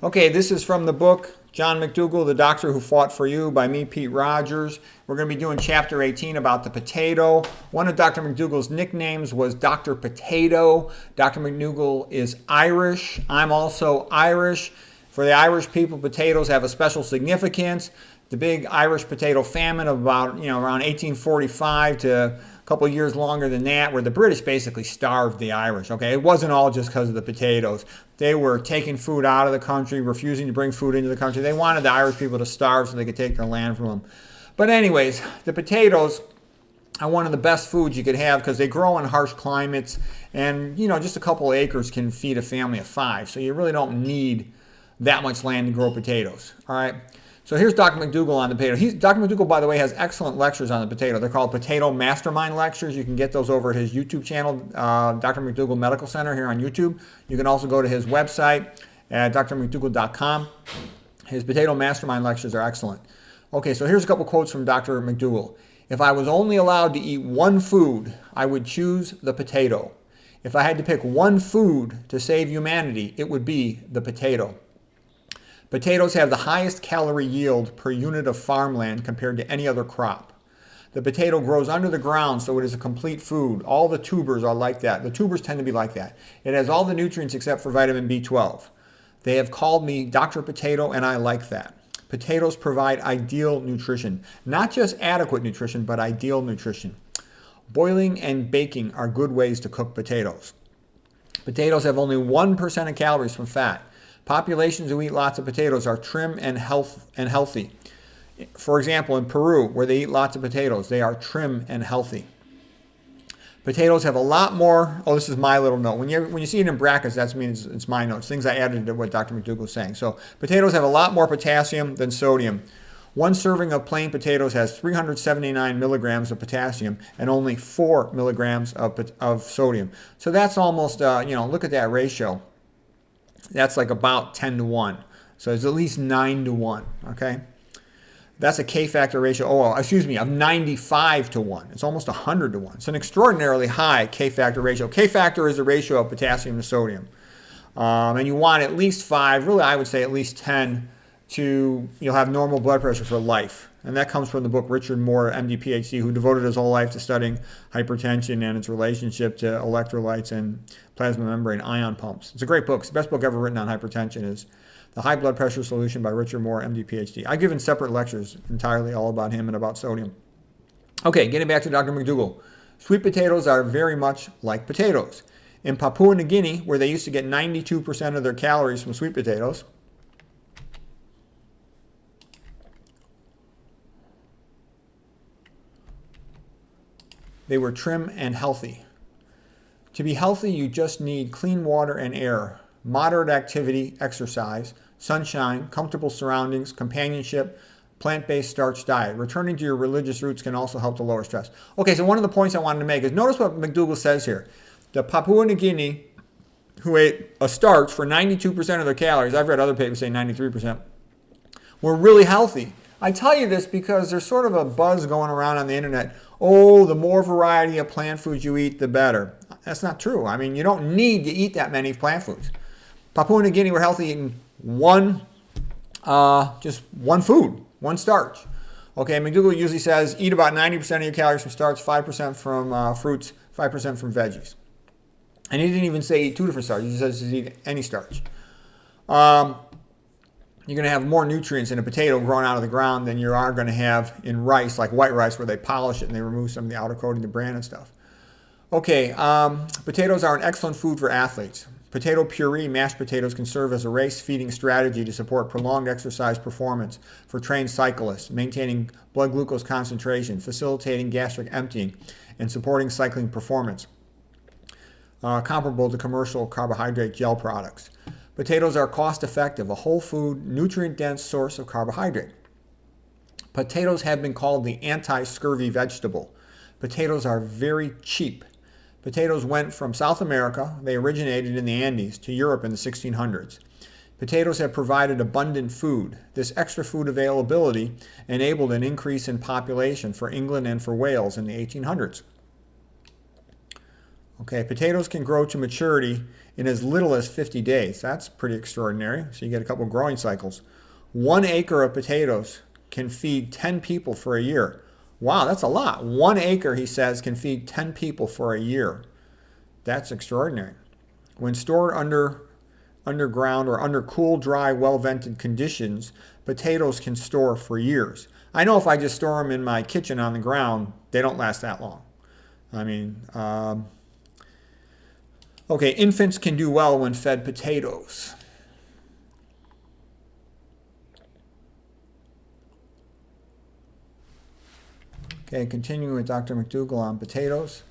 Okay, this is from the book John Mcdougall, The Doctor Who Fought for You by me, Pete Rogers. We're going to be doing chapter 18 about the potato. One of Dr. Mcdougall's nicknames was Dr. Potato. Dr. Mcdougall is Irish. I'm also Irish. For the Irish people, potatoes have a special significance. The big Irish potato famine of about, around 1845 to a couple of years longer than that, where the British basically starved the Irish. Okay, it wasn't all just because of the potatoes. They were taking food out of the country, refusing to bring food into the country. They wanted the Irish people to starve so they could take their land from them. But anyways, the potatoes are one of the best foods you could have because they grow in harsh climates, and just a couple of acres can feed a family of 5. So you really don't need that much land to grow potatoes. All right. So here's Dr. Mcdougall on the potato. Dr. Mcdougall, by the way, has excellent lectures on the potato. They're called Potato Mastermind Lectures. You can get those over at his YouTube channel, Dr. Mcdougall Medical Center here on YouTube. You can also go to his website at drmcdougall.com. His Potato Mastermind Lectures are excellent. Okay, so here's a couple quotes from Dr. Mcdougall. If I was only allowed to eat one food, I would choose the potato. If I had to pick one food to save humanity, it would be the potato. Potatoes have the highest calorie yield per unit of farmland compared to any other crop. The potato grows under the ground, so it is a complete food. All the tubers are like that. The tubers tend to be like that. It has all the nutrients except for vitamin B12. They have called me Dr. Potato, and I like that. Potatoes provide ideal nutrition. Not just adequate nutrition, but ideal nutrition. Boiling and baking are good ways to cook potatoes. Potatoes have only 1% of calories from fat. Populations who eat lots of potatoes are trim and healthy. For example, in Peru, where they eat lots of potatoes, they are trim and healthy. Potatoes have a lot more. Oh, this is my little note. When you see it in brackets, that means it's my notes, things I added to what Dr. Mcdougall is saying. So potatoes have a lot more potassium than sodium. One serving of plain potatoes has 379 milligrams of potassium and only 4 milligrams of sodium. So that's almost, look at that ratio. That's like about 10 to 1. So it's at least 9 to 1, okay? That's a K-factor ratio, of 95 to 1. It's almost 100 to 1. It's an extraordinarily high K-factor ratio. K-factor is the ratio of potassium to sodium. And you want at least 5, really I would say at least 10 you'll have normal blood pressure for life. And that comes from the book Richard Moore, MD, PhD, who devoted his whole life to studying hypertension and its relationship to electrolytes and plasma membrane ion pumps. It's a great book. It's the best book ever written on hypertension is The High Blood Pressure Solution by Richard Moore, MD, PhD. I've given separate lectures entirely all about him and about sodium. Okay, getting back to Dr. Mcdougall. Sweet potatoes are very much like potatoes. In Papua New Guinea, where they used to get 92% of their calories from sweet potatoes, they were trim and healthy. To be healthy, you just need clean water and air, moderate activity, exercise, sunshine, comfortable surroundings, companionship, plant-based starch diet. Returning to your religious roots can also help to lower stress. Okay, so one of the points I wanted to make is notice what Mcdougall says here. The Papua New Guinea, who ate a starch for 92% of their calories, I've read other papers say 93%, were really healthy. I tell you this because there's sort of a buzz going around on the internet. Oh, the more variety of plant foods you eat, the better. That's not true. I mean, you don't need to eat that many plant foods. Papua New Guinea were healthy eating just one food, one starch. Okay, Mcdougall usually says eat about 90% of your calories from starch, 5% from fruits, 5% from veggies. And he didn't even say eat 2 different starches. He says eat any starch. You're going to have more nutrients in a potato grown out of the ground than you are going to have in rice, like white rice, where they polish it and they remove some of the outer coating, the bran and stuff. Okay, potatoes are an excellent food for athletes. Potato puree, mashed potatoes, can serve as a race-feeding strategy to support prolonged exercise performance for trained cyclists, maintaining blood glucose concentration, facilitating gastric emptying, and supporting cycling performance, comparable to commercial carbohydrate gel products. Potatoes are cost-effective, a whole food, nutrient-dense source of carbohydrate. Potatoes have been called the anti-scurvy vegetable. Potatoes are very cheap. Potatoes went from South America, they originated in the Andes, to Europe in the 1600s. Potatoes have provided abundant food. This extra food availability enabled an increase in population for England and for Wales in the 1800s. Okay, potatoes can grow to maturity in as little as 50 days. That's pretty extraordinary. So you get a couple growing cycles. 1 acre of potatoes can feed 10 people for a year. Wow, that's a lot. 1 acre, he says, can feed 10 people for a year. That's extraordinary. When stored underground or under cool, dry, well-vented conditions, potatoes can store for years. I know if I just store them in my kitchen on the ground, they don't last that long. I mean, okay, infants can do well when fed potatoes. Okay, continuing with Dr. Mcdougall on potatoes.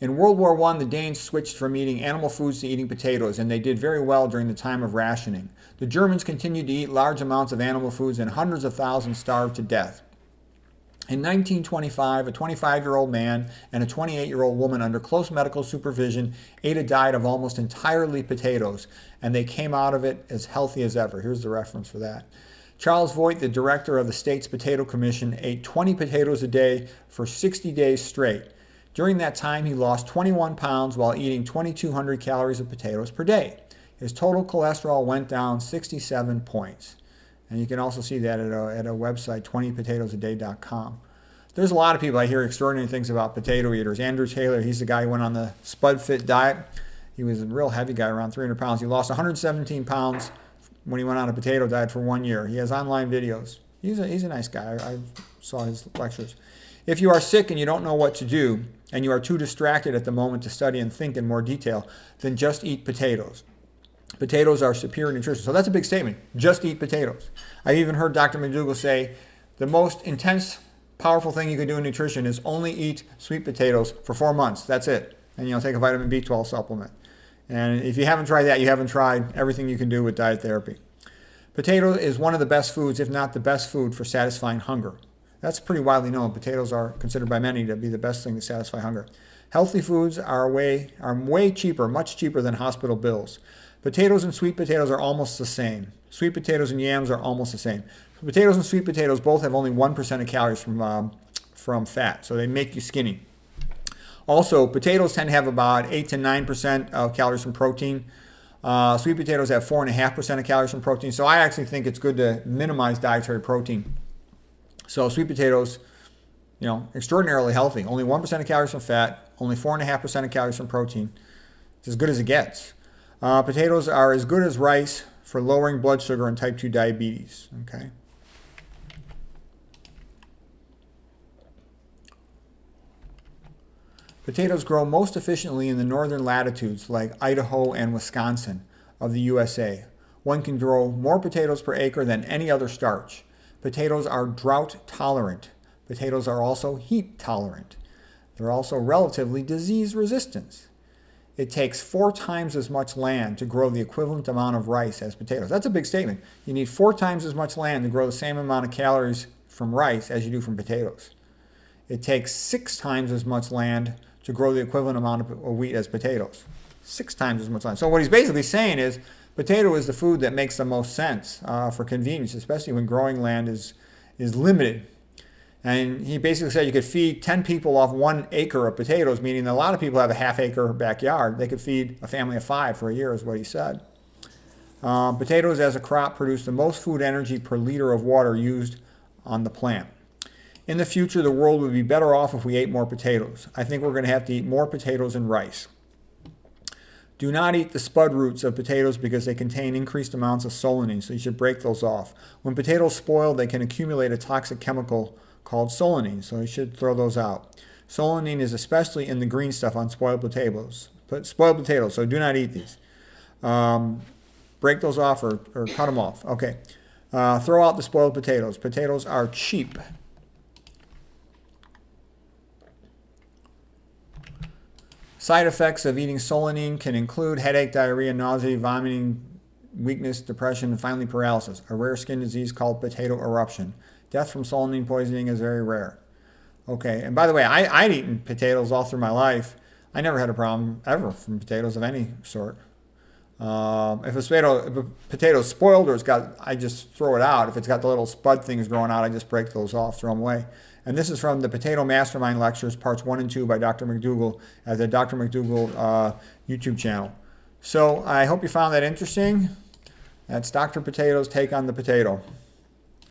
In World War I, the Danes switched from eating animal foods to eating potatoes, and they did very well during the time of rationing. The Germans continued to eat large amounts of animal foods, and hundreds of thousands starved to death. In 1925, a 25-year-old man and a 28-year-old woman under close medical supervision ate a diet of almost entirely potatoes, and they came out of it as healthy as ever. Here's the reference for that. Charles Voigt, the director of the state's potato commission, ate 20 potatoes a day for 60 days straight. During that time, he lost 21 pounds while eating 2,200 calories of potatoes per day. His total cholesterol went down 67 points. And you can also see that at a website, 20potatoesaday.com. There's a lot of people I hear extraordinary things about potato eaters. Andrew Taylor, he's the guy who went on the Spud Fit diet. He was a real heavy guy, around 300 pounds. He lost 117 pounds when he went on a potato diet for 1 year. He has online videos. He's a nice guy. I saw his lectures. If you are sick and you don't know what to do, and you are too distracted at the moment to study and think in more detail, then just eat potatoes. Potatoes are superior nutrition. So that's a big statement. Just eat potatoes. I even heard Dr. Mcdougall say the most intense, powerful thing you can do in nutrition is only eat sweet potatoes for 4 months. That's it. And take a vitamin B12 supplement. And if you haven't tried that, you haven't tried everything you can do with diet therapy. Potato is one of the best foods, if not the best food, for satisfying hunger. That's pretty widely known. Potatoes are considered by many to be the best thing to satisfy hunger. Healthy foods are way cheaper, much cheaper than hospital bills. Potatoes and sweet potatoes are almost the same. Sweet potatoes and yams are almost the same. Potatoes and sweet potatoes both have only 1% of calories from fat, so they make you skinny. Also, potatoes tend to have about 8 to 9% of calories from protein. Sweet potatoes have 4.5% of calories from protein, so I actually think it's good to minimize dietary protein. So sweet potatoes, extraordinarily healthy. Only 1% of calories from fat, only 4.5% of calories from protein. It's as good as it gets. Potatoes are as good as rice for lowering blood sugar and type 2 diabetes. Okay. Potatoes grow most efficiently in the northern latitudes like Idaho and Wisconsin of the USA. One can grow more potatoes per acre than any other starch. Potatoes are drought tolerant. Potatoes are also heat tolerant. They're also relatively disease resistant. It takes 4 times as much land to grow the equivalent amount of rice as potatoes. That's a big statement. You need 4 times as much land to grow the same amount of calories from rice as you do from potatoes. It takes 6 times as much land to grow the equivalent amount of wheat as potatoes. 6 times as much land. So what he's basically saying is potato is the food that makes the most sense for convenience, especially when growing land is limited. And he basically said you could feed 10 people off 1 acre of potatoes, meaning that a lot of people have a half-acre backyard. They could feed a family of 5 for a year, is what he said. Potatoes as a crop produce the most food energy per liter of water used on the plant. In the future, the world would be better off if we ate more potatoes. I think we're going to have to eat more potatoes and rice. Do not eat the spud roots of potatoes because they contain increased amounts of solanine, so you should break those off. When potatoes spoil, they can accumulate a toxic chemical called solanine, so you should throw those out. Solanine is especially in the green stuff on spoiled potatoes, so do not eat these. Break those off or cut them off. Okay. Throw out the spoiled potatoes. Potatoes are cheap. Side effects of eating solanine can include headache, diarrhea, nausea, vomiting, weakness, depression, and finally paralysis, a rare skin disease called potato eruption. Death from solanine poisoning is very rare. Okay, and by the way, I'd eaten potatoes all through my life. I never had a problem ever from potatoes of any sort. If a potato's spoiled or I just throw it out. If it's got the little spud things growing out, I just break those off, throw them away. And this is from the Potato Mastermind Lectures, parts 1 and 2 by Dr. Mcdougall at the Dr. Mcdougall YouTube channel. So I hope you found that interesting. That's Dr. Potato's take on the potato.